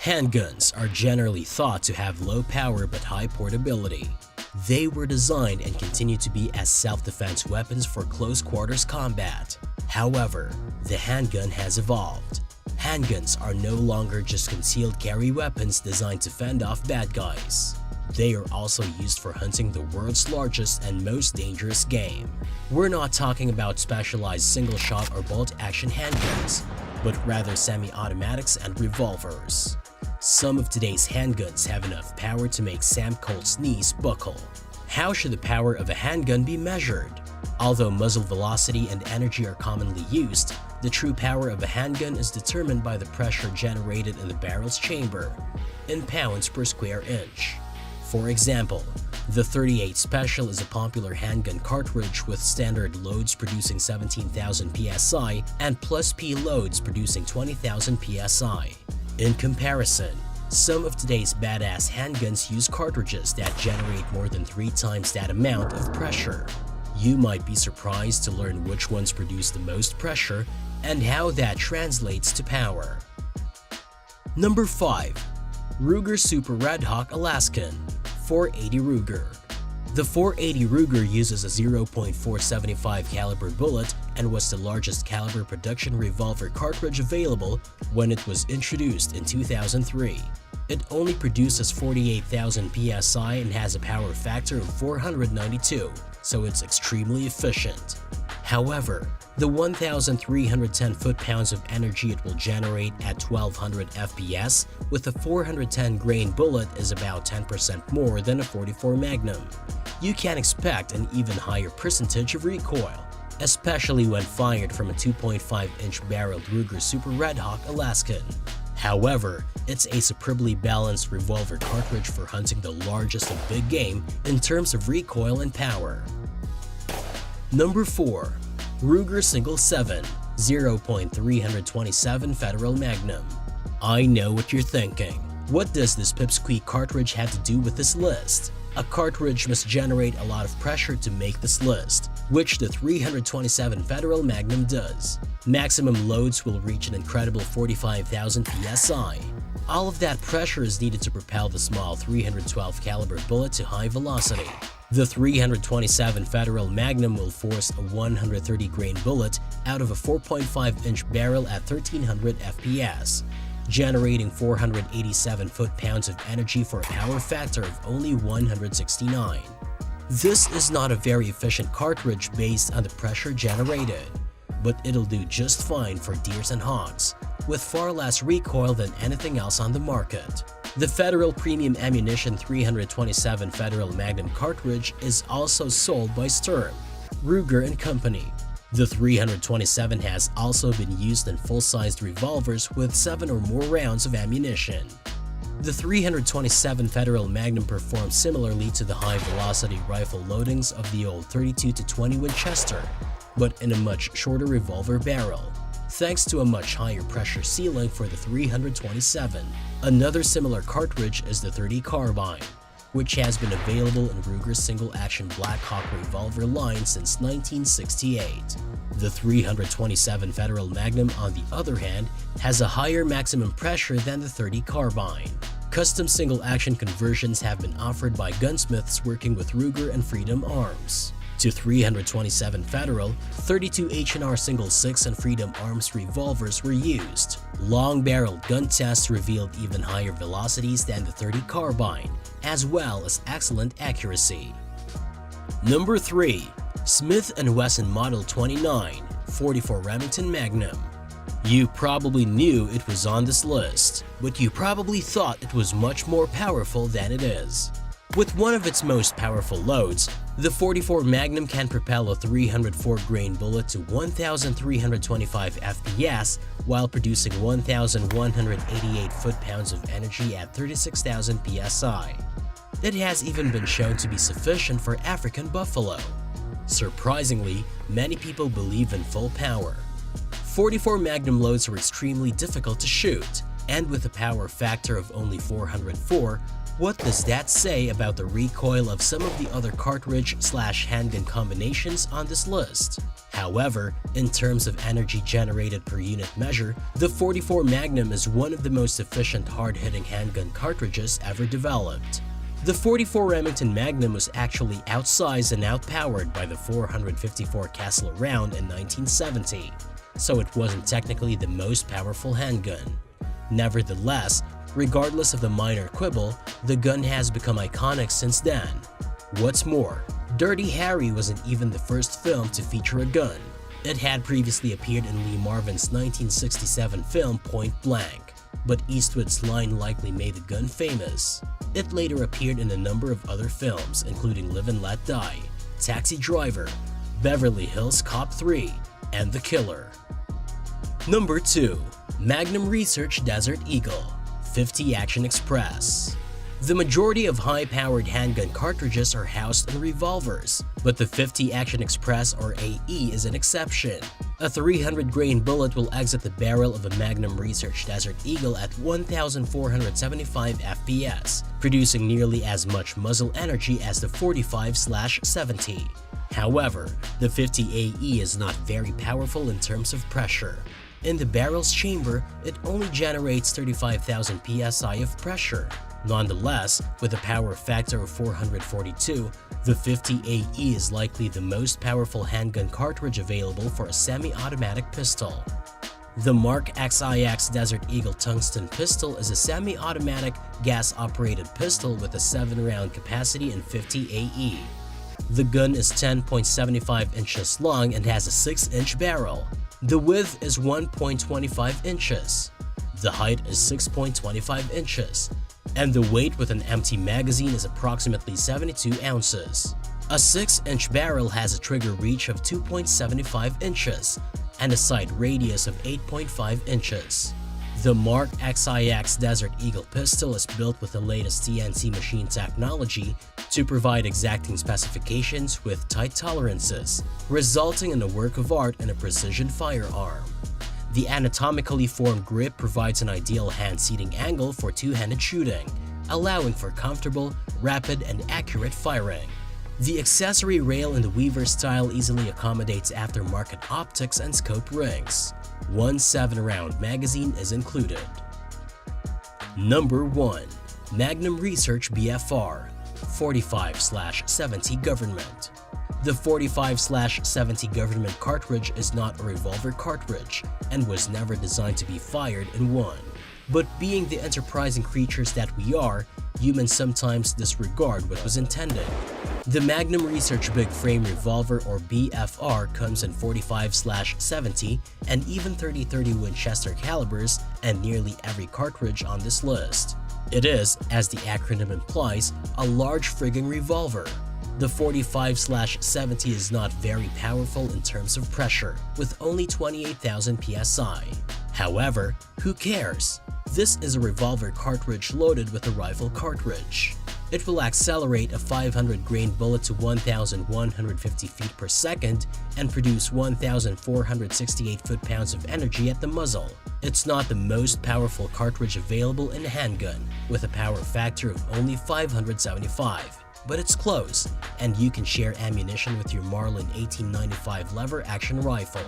Handguns are generally thought to have low power but high portability. They were designed and continue to be as self-defense weapons for close quarters combat. However, the handgun has evolved. Handguns are no longer just concealed carry weapons designed to fend off bad guys. They are also used for hunting the world's largest and most dangerous game. We're not talking about specialized single-shot or bolt-action handguns, but rather semi-automatics and revolvers. Some of today's handguns have enough power to make Sam Colt's knees buckle. How should the power of a handgun be measured? Although muzzle velocity and energy are commonly used, the true power of a handgun is determined by the pressure generated in the barrel's chamber, in pounds per square inch. For example, the 38 Special is a popular handgun cartridge with standard loads producing 17,000 psi and plus P loads producing 20,000 psi. In comparison, some of today's badass handguns use cartridges that generate more than 3 times that amount of pressure. You might be surprised to learn which ones produce the most pressure and how that translates to power. Number 5. Ruger Super Redhawk Alaskan 480 Ruger. The 480 Ruger uses a 0.475 caliber bullet and was the largest caliber production revolver cartridge available when it was introduced in 2003. It only produces 48,000 psi and has a power factor of 492, so it's extremely efficient. However, the 1,310 foot-pounds of energy it will generate at 1200 FPS with a 410 grain bullet is about 10% more than a 44 Magnum. You can expect an even higher percentage of recoil, especially when fired from a 2.5-inch barreled Ruger Super Redhawk Alaskan. However, it's a superbly balanced revolver cartridge for hunting the largest of big game in terms of recoil and power. Number 4. Ruger Single 7 0.327 Federal Magnum. I know what you're thinking. What does this pipsqueak cartridge have to do with this list? A cartridge must generate a lot of pressure to make this list, which the 327 Federal Magnum does. Maximum loads will reach an incredible 45,000 psi. All of that pressure is needed to propel the small 312 caliber bullet to high velocity. The 327 Federal Magnum will force a 130 grain bullet out of a 4.5-inch barrel at 1300 FPS, generating 487 foot-pounds of energy for a power factor of only 169. This is not a very efficient cartridge based on the pressure generated, but it'll do just fine for deers and hogs, with far less recoil than anything else on the market. The Federal Premium Ammunition 327 Federal Magnum cartridge is also sold by Sturm, Ruger & Company. The 327 has also been used in full-sized revolvers with 7 or more rounds of ammunition. The 327 Federal Magnum performs similarly to the high-velocity rifle loadings of the old 32-20 Winchester, but in a much shorter revolver barrel, thanks to a much higher pressure ceiling for the 327. Another similar cartridge is the 30 Carbine, which has been available in Ruger's single-action Black Hawk revolver line since 1968. The 327 Federal Magnum, on the other hand, has a higher maximum pressure than the 30 Carbine. Custom single-action conversions have been offered by gunsmiths working with Ruger and Freedom Arms. To 327 Federal, 32 H&R Single 6 and Freedom Arms revolvers were used. Long-barreled gun tests revealed even higher velocities than the 30 Carbine, as well as excellent accuracy. Number 3. Smith & Wesson Model 29 44 Remington Magnum. You probably knew it was on this list, but you probably thought it was much more powerful than it is. With one of its most powerful loads, the 44 Magnum can propel a 304 grain bullet to 1,325 FPS while producing 1,188 foot-pounds of energy at 36,000 psi. It has even been shown to be sufficient for African buffalo. Surprisingly, many people believe in full power. 44 Magnum loads are extremely difficult to shoot, and with a power factor of only 404, What does that say about the recoil of some of the other cartridge/handgun combinations on this list? However, in terms of energy generated per unit measure, the 44 Magnum is one of the most efficient hard-hitting handgun cartridges ever developed. The 44 Remington Magnum was actually outsized and outpowered by the 454 Castle round in 1970, so it wasn't technically the most powerful handgun. Nevertheless, regardless of the minor quibble, the gun has become iconic since then. What's more, Dirty Harry wasn't even the first film to feature a gun. It had previously appeared in Lee Marvin's 1967 film Point Blank, but Eastwood's line likely made the gun famous. It later appeared in a number of other films, including Live and Let Die, Taxi Driver, Beverly Hills Cop 3, and The Killer. Number 2. Magnum Research Desert Eagle 50 Action Express. The majority of high-powered handgun cartridges are housed in revolvers, but the 50 Action Express or AE is an exception. A 300-grain bullet will exit the barrel of a Magnum Research Desert Eagle at 1,475 FPS, producing nearly as much muzzle energy as the 45/70. However, the 50 AE is not very powerful in terms of pressure. In the barrel's chamber, it only generates 35,000 psi of pressure. Nonetheless, with a power factor of 442, the 50 AE is likely the most powerful handgun cartridge available for a semi-automatic pistol. The Mark XIX Desert Eagle tungsten pistol is a semi-automatic, gas-operated pistol with a 7-round capacity and 50 AE. The gun is 10.75 inches long and has a 6-inch barrel. The width is 1.25 inches. The height is 6.25 inches. And the weight with an empty magazine is approximately 72 ounces. A 6-inch barrel has a trigger reach of 2.75 inches and a sight radius of 8.5 inches. The Mark XIX Desert Eagle pistol is built with the latest CNC machine technology to provide exacting specifications with tight tolerances, resulting in a work of art and a precision firearm. The anatomically formed grip provides an ideal hand-seating angle for two-handed shooting, allowing for comfortable, rapid, and accurate firing. The accessory rail in the Weaver style easily accommodates aftermarket optics and scope rings. One 7-round magazine is included. Number 1. Magnum Research BFR 45/70 Government. The 45/70 Government cartridge is not a revolver cartridge and was never designed to be fired in one. But being the enterprising creatures that we are, humans sometimes disregard what was intended. The Magnum Research Big Frame Revolver or BFR comes in 45/70 and even 30-30 Winchester calibers and nearly every cartridge on this list. It is, as the acronym implies, a large frigging revolver. The 45/70 is not very powerful in terms of pressure, with only 28,000 psi. However, who cares? This is a revolver cartridge loaded with a rifle cartridge. It will accelerate a 500-grain bullet to 1,150 feet per second and produce 1,468 foot-pounds of energy at the muzzle. It's not the most powerful cartridge available in a handgun, with a power factor of only 575. But it's close, and you can share ammunition with your Marlin 1895 lever-action rifle.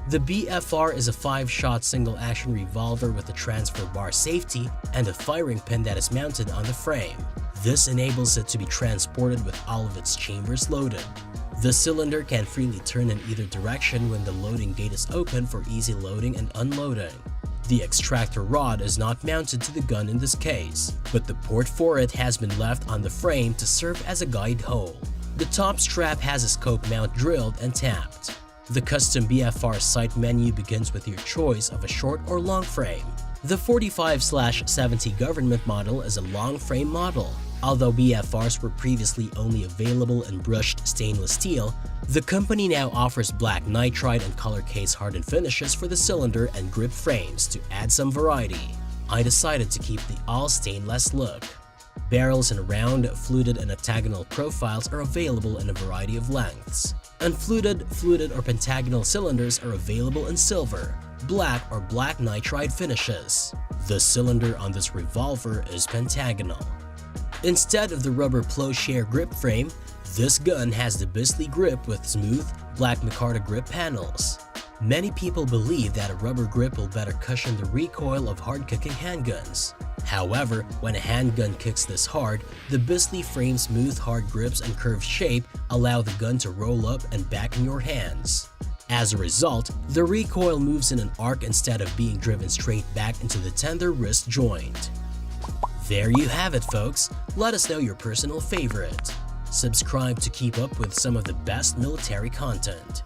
The BFR is a 5-shot single-action revolver with a transfer bar safety and a firing pin that is mounted on the frame. This enables it to be transported with all of its chambers loaded. The cylinder can freely turn in either direction when the loading gate is open for easy loading and unloading. The extractor rod is not mounted to the gun in this case, but the port for it has been left on the frame to serve as a guide hole. The top strap has a scope mount drilled and tapped. The custom BFR sight menu begins with your choice of a short or long frame. The 45/70 Government model is a long frame model. Although BFRs were previously only available in brushed stainless steel, the company now offers black nitride and color case hardened finishes for the cylinder and grip frames to add some variety. I decided to keep the all stainless look. Barrels in round, fluted, and octagonal profiles are available in a variety of lengths. Unfluted, fluted, or pentagonal cylinders are available in silver, black, or black nitride finishes. The cylinder on this revolver is pentagonal. Instead of the rubber plowshare grip frame, this gun has the Bisley grip with smooth, black micarta grip panels. Many people believe that a rubber grip will better cushion the recoil of hard-kicking handguns. However, when a handgun kicks this hard, the Bisley frame's smooth hard grips and curved shape allow the gun to roll up and back in your hands. As a result, the recoil moves in an arc instead of being driven straight back into the tender wrist joint. There you have it, folks. Let us know your personal favorite. Subscribe to keep up with some of the best military content.